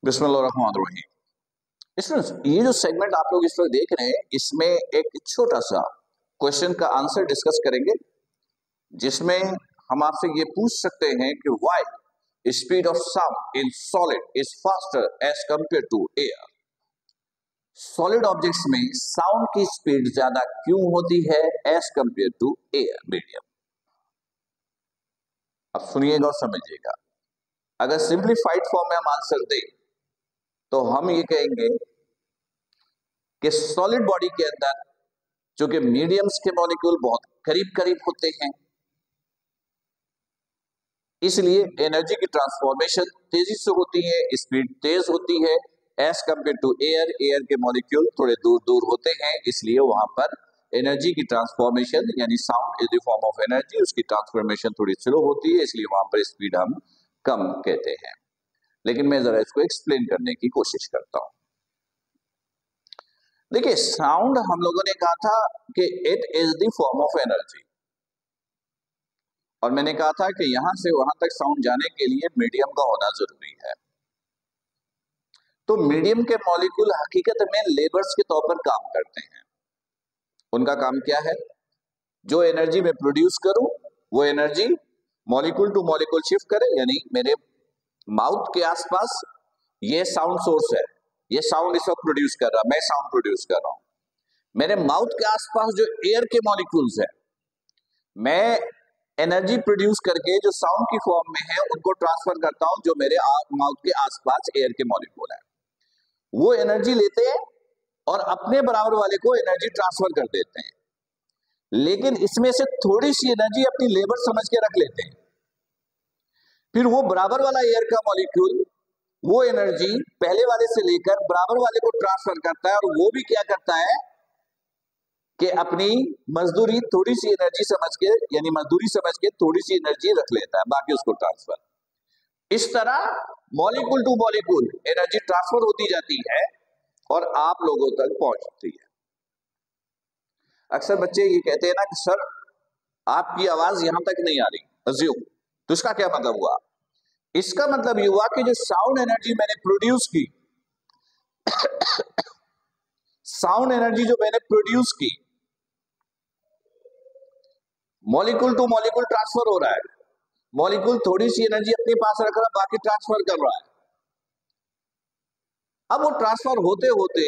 बिस्मिल्लाहिर्रहमानिर्रहीम। स्टूडेंट्स, ये जो सेगमेंट आप लोग इस वक्त देख रहे हैं, इसमें एक छोटा सा क्वेश्चन का आंसर डिस्कस करेंगे, जिसमें हम आपसे ये पूछ सकते हैं कि why speed of sound in solid is faster as compare to air. Solid objects में साउंड की स्पीड ज्यादा क्यों होती है as compare to air medium. अब सुनिएगा और समझिएगा। अगर सिंप्लीफाइड फॉर्म में हम आंसर दें तो हम ये कहेंगे कि सॉलिड बॉडी के अंदर चूंकि मीडियम्स के मॉलिक्यूल बहुत करीब करीब होते हैं, इसलिए एनर्जी की ट्रांसफॉर्मेशन तेजी से होती है, स्पीड तेज होती है as compare to air. Air के मॉलिक्यूल थोड़े दूर दूर होते हैं, इसलिए वहां पर एनर्जी की ट्रांसफॉर्मेशन यानी sound is the form of energy, उसकी ट्रांसफॉर्मेशन थोड़ी स्लो होती है, इसलिए वहां पर स्पीड हम कम कहते हैं। लेकिन मैं जरा इसको एक्सप्लेन करने की कोशिश करता हूं। देखिए, साउंड हम लोगों ने कहा था कि it is the form of energy, और मैंने कहा था कि यहां से वहां तक साउंड जाने के लिए मीडियम का होना जरूरी है। तो मीडियम के मॉलिक्यूल हकीकत में लेबर्स के तौर पर काम करते हैं। उनका काम क्या है? जो एनर्जी मैं प्रोड्यूस करूं वो energy molecule two molecule shift करे, यानी मेरे माउथ के आसपास ये साउंड सोर्स है, ये साउंड इस वक्त प्रोड्यूस कर रहा, मैं साउंड प्रोड्यूस कर रहा हूं। मेरे माउथ के आसपास जो एयर के मॉलिक्यूल्स है, मैं एनर्जी प्रोड्यूस करके जो साउंड की फॉर्म में है उनको ट्रांसफर करता हूं। जो मेरे माउथ के आसपास एयर के मॉलिक्यूल है वो एनर्जी लेते हैं और अपने बराबर वाले को एनर्जी ट्रांसफर कर देते हैं, लेकिन इसमें से थोड़ी सी एनर्जी अपनी लेबर समझ के रख लेते हैं। फिर वो बराबर वाला एयर का मॉलिक्यूल वो एनर्जी पहले वाले से लेकर बराबर वाले को ट्रांसफर करता है, और वो भी क्या करता है कि अपनी मजदूरी थोड़ी सी एनर्जी समझ के, यानी मजदूरी समझ के थोड़ी सी एनर्जी रख लेता है, बाकी उसको ट्रांसफर। इस तरह molecule two molecule energy transfer होती जाती है और आप लोगों तक पहुंचती है। अक्सर बच्चे ये कहते हैं ना कि सर आपकी आवाज यहां तक नहीं आ रही, अज्यूम। तो इसका क्या मतलब हुआ? इसका मतलब ये हुआ कि जो साउंड एनर्जी मैंने प्रोड्यूस की साउंड एनर्जी जो मैंने प्रोड्यूस की, मॉलिक्यूल टू मॉलिक्यूल ट्रांसफर हो रहा है। मॉलिक्यूल थोड़ी सी एनर्जी अपने पास रख रहा, बाकी ट्रांसफर कर रहा है। अब वो ट्रांसफर होते होते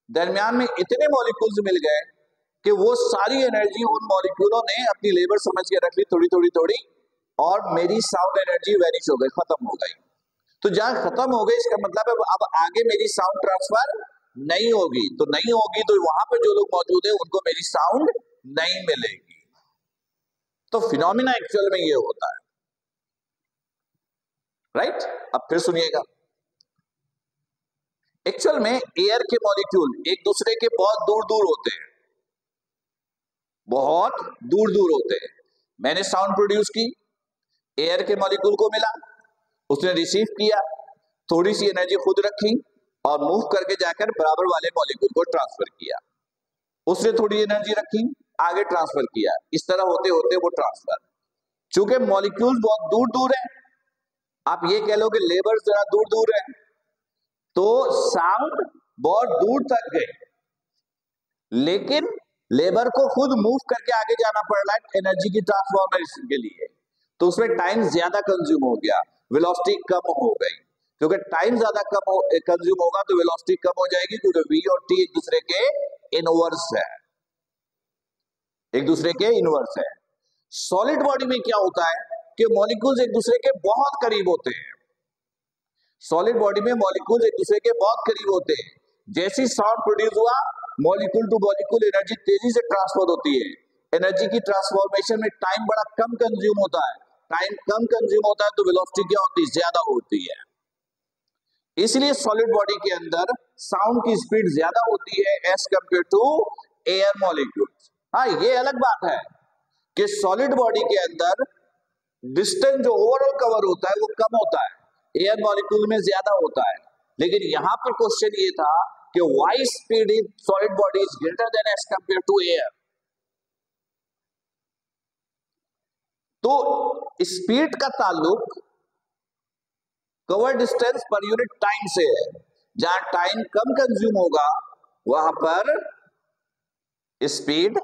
दरमियान में इतने मॉलिक्यूल्स मिल गए कि वो सारी एनर्जी उन मॉलिक्यूलों ने अपनी लेबर समझ के रख ली, थोड़ी थोड़ी थोड़ी, और मेरी साउंड एनर्जी वैनिश हो गई, खत्म हो गई। तो जहां खत्म हो गई, इसका मतलब है अब आगे मेरी साउंड ट्रांसफर नहीं होगी। तो नहीं होगी तो वहां पर जो लोग मौजूद है उनको मेरी साउंड नहीं मिलेगी। तो फिनोमिना एक्चुअल में ये होता है, राइट? अब फिर सुनिएगा। एक्चुअल में एयर के मॉलिक्यूल एक दूसरे के बहुत दूर दूर होते हैं, बहुत दूर दूर होते हैं। मैंने साउंड प्रोड्यूस की, एयर के मॉलिक्यूल को मिला, उसने रिसीव किया, थोड़ी सी एनर्जी खुद रखी और मूव करके जाकर बराबर वाले मॉलिक्यूल को ट्रांसफर किया। उसने थोड़ी एनर्जी रखी, आगे ट्रांसफर किया। इस तरह होते होते वो ट्रांसफर, चूंकि मॉलिक्यूल बहुत दूर दूर है, आप ये कह लो कि लेबर जरा दूर दूर है, तो साउंड बहुत दूर तक गए, लेकिन लेबर को खुद मूव करके आगे जाना पड़ रहा है एनर्जी की ट्रांसफॉर्मेशन के लिए। तो उसमें टाइम ज्यादा कंज्यूम हो गया, वेलोसिटी कम हो गई। क्योंकि टाइम ज्यादा कंज्यूम होगा तो वेलोसिटी कम हो जाएगी, क्योंकि v और t एक दूसरे के इनवर्स है, एक दूसरे के इनवर्स है। सॉलिड बॉडी में क्या होता है कि मॉलिक्यूल्स एक दूसरे के बहुत करीब होते हैं। सॉलिड बॉडी में मॉलिक्यूल्स एक दूसरे के बहुत करीब होते हैं। जैसी साउंड प्रोड्यूस हुआ, मॉलिक्यूल टू मॉलिक्यूल एनर्जी तेजी से ट्रांसफर होती है। एनर्जी की ट्रांसफॉर्मेशन में टाइम बड़ा कम कंज्यूम होता है। टाइम कम कंज्यूम होता है तो वेलोसिटी क्या होती है? ज्यादा होती है। इसलिए सॉलिड बॉडी के अंदर साउंड की स्पीड ज्यादा होती है as compare to air molecules. हाँ, ये अलग बात है कि सॉलिड बॉडी के अंदर डिस्टेंस जो ओवरऑल कवर होता है वो कम होता है, एयर मॉलिक्यूल में ज्यादा होता है। लेकिन यहां पर क्वेश्चन ये था कि why speed in solid body is greater than as compare to air. तो स्पीड का ताल्लुक cover distance per unit time से है। जहां टाइम कम कंज्यूम होगा वहां पर स्पीड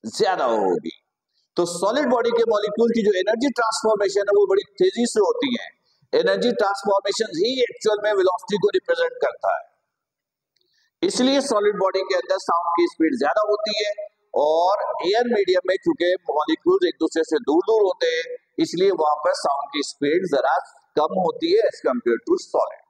ज्यादा होगी। तो सॉलिड बॉडी के मॉलिक्यूल की जो एनर्जी ट्रांसफॉर्मेशन है वो बड़ी तेजी से होती है। एनर्जी ट्रांसफॉर्मेशन ही एक्चुअल में वेलोसिटी को रिप्रेजेंट करता है। इसलिए सॉलिड बॉडी के अंदर साउंड की स्पीड ज्यादा होती है, और एयर मीडियम में चूंकि मॉलिक्यूल एक दूसरे से दूर दूर होते हैं इसलिए वहां पर साउंड की स्पीड जरा कम होती है एज कंपेयर टू सॉलिड।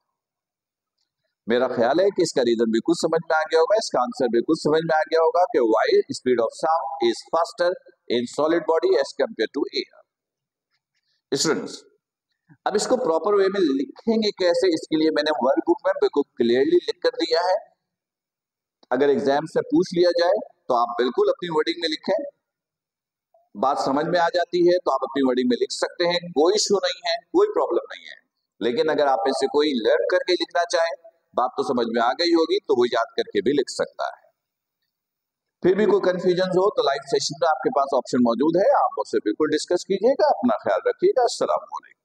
मेरा ख्याल है कि इसका रीजन बिल्कुल समझ में आ गया होगा, इसका आंसर बिल्कुल समझ में आ गया होगा कि why speed of sound is faster in solid body as compare to air. Students, अब इसको प्रॉपर वे में लिखेंगे कैसे, इसके लिए मैंने वर्कबुक में बिल्कुल क्लियरली लिख कर दिया है। अगर एग्जाम से पूछ लिया जाए तो आप बिल्कुल अपनी वर्डिंग में लिखें, बात समझ में आ जाती है तो आप अपनी वर्डिंग में लिख सकते हैं, कोई इश्यू नहीं है, कोई प्रॉब्लम नहीं है। लेकिन अगर आप इससे कोई लर्न करके लिखना चाहे, बात तो समझ में आ गई होगी, तो वो याद करके भी लिख सकता है। फिर भी कोई कंफ्यूजन हो तो लाइव सेशन में आपके पास ऑप्शन मौजूद है, आप मुझसे बिल्कुल डिस्कस कीजिएगा। अपना ख्याल रखिएगा। अस्सलाम वालेकुम।